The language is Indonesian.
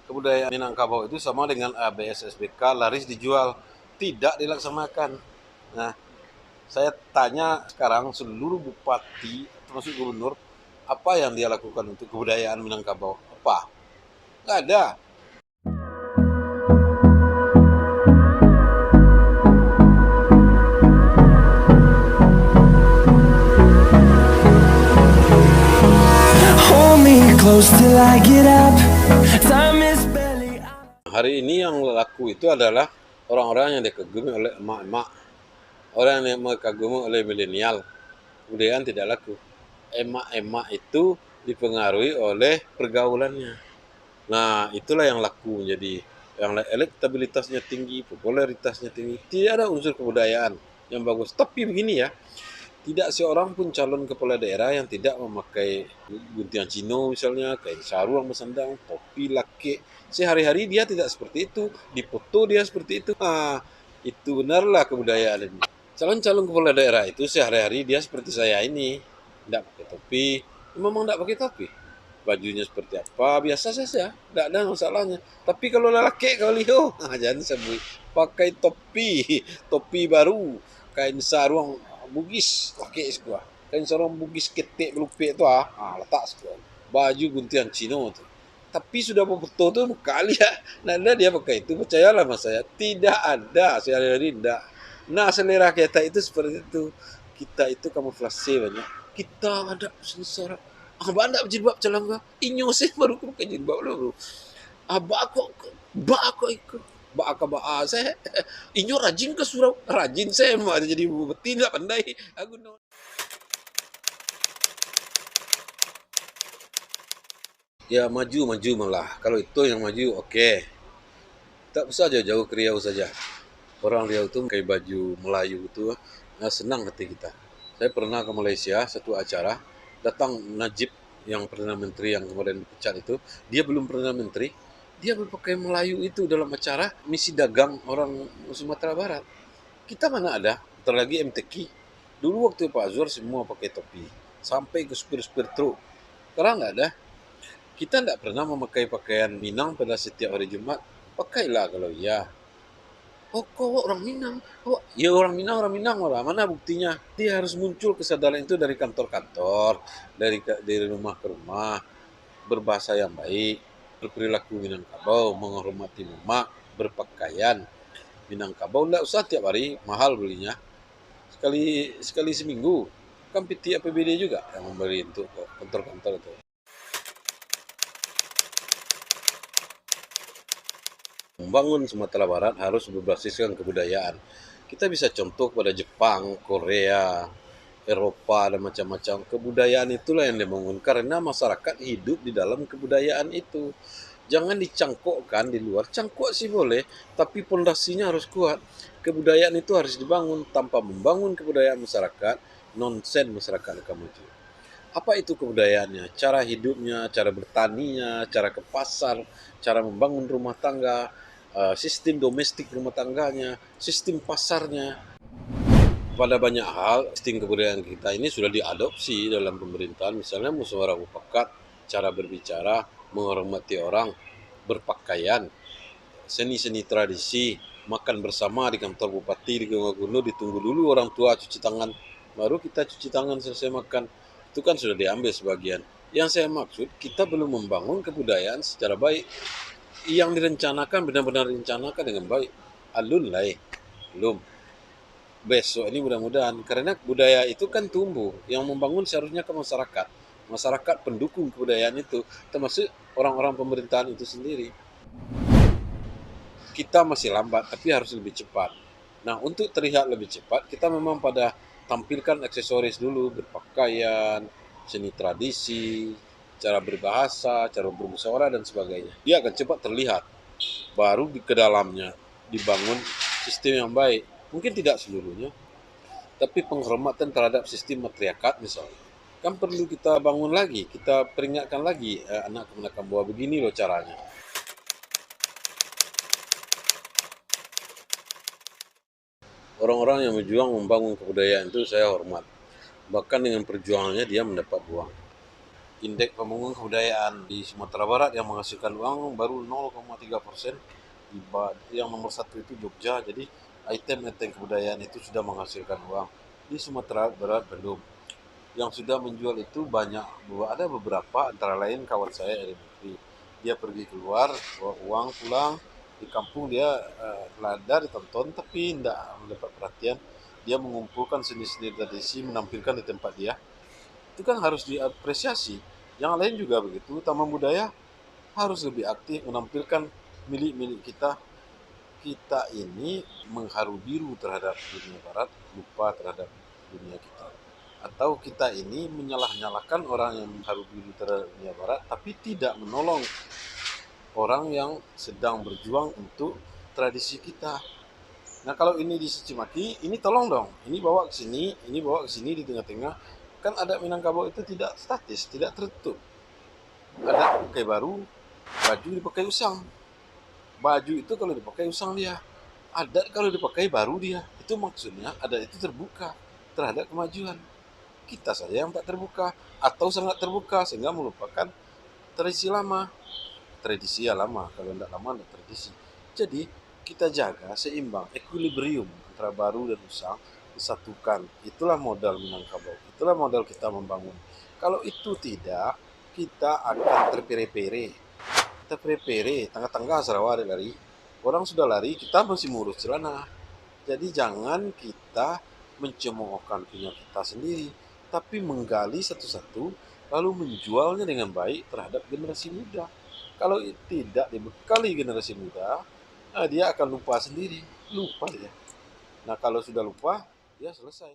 kebudayaan Minangkabau itu sama dengan ABS-SBK laris dijual, tidak dilaksanakan. Nah, saya tanya sekarang seluruh bupati termasuk gubernur, apa yang dia lakukan untuk kebudayaan Minangkabau? Apa? Nggak ada. Hold me close till I get up. Time is barely. Hari ini yang laku itu adalah orang-orang yang dikagumi oleh emak-emak, orang yang dikagumi oleh milenial. Kebudayaan tidak laku. Emak-emak itu dipengaruhi oleh pergaulannya. Nah, itulah yang laku menjadi yang elektabilitasnya tinggi, popularitasnya tinggi. Tidak ada unsur kebudayaan yang bagus. Tapi begini ya, tidak seorang pun calon kepala daerah yang tidak memakai guntiang cino misalnya, kain sarung bersandang, topi laki. Sehari-hari dia tidak seperti itu, dipoto dia seperti itu. Ah, itu benarlah kebudayaan ini. Calon-calon kepala daerah itu sehari-hari dia seperti saya ini, tidak pakai topi, memang tidak pakai topi. Bajunya seperti apa, biasa saja, tidak ada masalahnya. Tapi kalau lelaki kali jangan sebut pakai topi, topi baru, kain sarung bugis, pakai sekolah. Kain sarung bugis ketek belupik tu letak sekolah. Baju guntiang Cino tu. Tapi sudah betul tu kali ya, nanda dia pakai itu, percayalah mas saya, tidak ada sehari-hari tidak. Nah, selera kita itu seperti itu. Kita itu kamuflase banyak. Kita ada sengsara. Abang nak berjilbab calang kau. Inyo sih baru aku pakai jilbab dulu, bro. Abang aku ikut. Bak aku saya. Inyo rajin ke surau. Rajin saya mau jadi betin tak pandai. Aku no. Ya maju malah. Kalau itu yang maju oke. Tak usah jauh-jauh ke Riau saja. Orang Riau itu pakai baju Melayu itu senang hati kita. Saya pernah ke Malaysia satu acara, datang Najib yang Perdana Menteri yang kemarin dipecat itu, dia belum Perdana Menteri, dia berpakaian Melayu itu dalam acara misi dagang orang Sumatera Barat. Kita mana ada, terlagi MTQ. Dulu waktu Pak Azwar semua pakai topi, sampai ke supir-supir truk. Sekarang nggak ada. Kita nggak pernah memakai pakaian Minang pada setiap hari Jumat. Pakailah kalau iya. Oh, kok orang Minang? Oh, ya orang Minang orang. Mana buktinya? Dia harus muncul kesadaran itu dari kantor-kantor, dari rumah ke rumah, berbahasa yang baik, berperilaku Minangkabau, menghormati mama, berpakaian Minangkabau. Nggak usah tiap hari, mahal belinya. Sekali sekali seminggu. Kan PT APBD juga yang memberi untuk kantor-kantor itu. Membangun Sumatera Barat harus berbasiskan kebudayaan. Kita bisa contoh pada Jepang, Korea, Eropa, dan macam-macam. Kebudayaan itulah yang dibangun karena masyarakat hidup di dalam kebudayaan itu. Jangan dicangkokkan di luar. Cangkok sih boleh, tapi pondasinya harus kuat. Kebudayaan itu harus dibangun. Tanpa membangun kebudayaan masyarakat, nonsen masyarakat akan maju. Apa itu kebudayaannya? Cara hidupnya, cara bertaninya, cara ke pasar, cara membangun rumah tangga, sistem domestik rumah tangganya, sistem pasarnya. Pada banyak hal, sistem kebudayaan kita ini sudah diadopsi dalam pemerintahan. Misalnya musyawarah mufakat, cara berbicara, menghormati orang, berpakaian, seni-seni tradisi, makan bersama di kantor bupati, di rumah gubernur, ditunggu dulu orang tua cuci tangan, baru kita cuci tangan selesai makan. Itu kan sudah diambil sebagian. Yang saya maksud, kita belum membangun kebudayaan secara baik. Yang direncanakan benar-benar direncanakan dengan baik. Alun lah belum. Besok ini mudah-mudahan, karena budaya itu kan tumbuh. Yang membangun seharusnya ke masyarakat. Masyarakat pendukung kebudayaan itu, termasuk orang-orang pemerintahan itu sendiri. Kita masih lambat, tapi harus lebih cepat. Nah, untuk terlihat lebih cepat, kita memang pada tampilkan aksesoris dulu, berpakaian, seni tradisi, cara berbahasa, cara bermusyawarah, dan sebagainya. Dia akan cepat terlihat. Baru ke dalamnya dibangun sistem yang baik. Mungkin tidak seluruhnya, tapi penghormatan terhadap sistem matriarkat misalnya. Kan perlu kita bangun lagi, kita peringatkan lagi anak kemenakan bahwa begini loh caranya. Orang-orang yang berjuang membangun kebudayaan itu saya hormat. Bahkan dengan perjuangannya dia mendapat uang. indeks pembangunan kebudayaan di Sumatera Barat yang menghasilkan uang baru 0,3%. Yang nomor satu itu Jogja. Jadi item-item kebudayaan itu sudah menghasilkan uang. Di Sumatera Barat belum. Yang sudah menjual itu banyak, ada beberapa, antara lain kawan saya dari negeri. Dia pergi keluar bawa uang pulang, di kampung dia lada ditonton tapi tidak mendapat perhatian. Dia mengumpulkan seni-seni tradisi, menampilkan di tempat dia, itu kan harus diapresiasi. Yang lain juga begitu, taman budaya harus lebih aktif menampilkan milik-milik kita. Kita ini mengharu biru terhadap dunia barat, lupa terhadap dunia kita. Atau kita ini menyalah-nyalahkan orang yang mengharu biru terhadap dunia barat, tapi tidak menolong orang yang sedang berjuang untuk tradisi kita. Nah, kalau ini dicaci maki, ini tolong dong, ini bawa ke sini, ini bawa ke sini di tengah-tengah. Kan adat Minangkabau itu tidak statis, tidak tertutup. Adat pakai baru, baju dipakai usang. Baju itu kalau dipakai usang dia. Adat kalau dipakai baru dia. Itu maksudnya adat itu terbuka terhadap kemajuan. Kita saja yang tak terbuka atau sangat terbuka sehingga melupakan tradisi lama. Tradisi ya lama, kalau tidak lama tidak tradisi. Jadi kita jaga seimbang, equilibrium antara baru dan usang disatukan. Itulah modal Minangkabau. Itulah modal kita membangun. Kalau itu tidak, kita akan terpere-pere. Kita pere-pere, tengah-tengah Sarawak ada lari. Orang sudah lari, kita masih mengurus celana. Jadi jangan kita mencemoohkan punya kita sendiri, tapi menggali satu-satu, lalu menjualnya dengan baik terhadap generasi muda. Kalau tidak dibekali generasi muda, dia akan lupa sendiri, lupa dia. Nah, kalau sudah lupa, dia selesai.